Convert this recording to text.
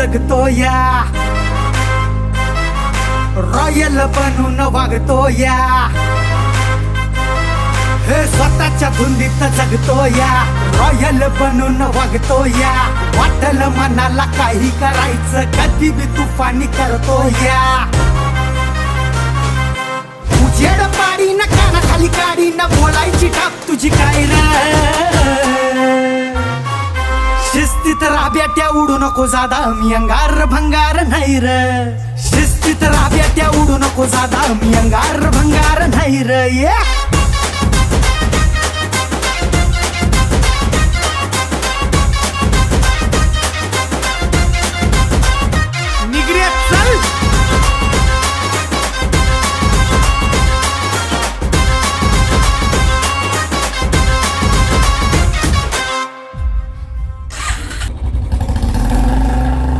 जगतो या, रॉयल बनून वागतो या, हे स्वतःच्या धुंदीत जगतो या, रॉयल बनून वागतो या. वाटल मनाला काही करायचं कधी बी तुफानी करतो या. उजेड पाडी न कानाखाली काढी न बोलायची टाप तुझी काय र. शिस्तीत राब्याट्या उडू नको जादा मी अंगार भंगार नाही र. शिस्तीत राब्याट्या उडू नको जादा मी अंगार भंगार नाही र.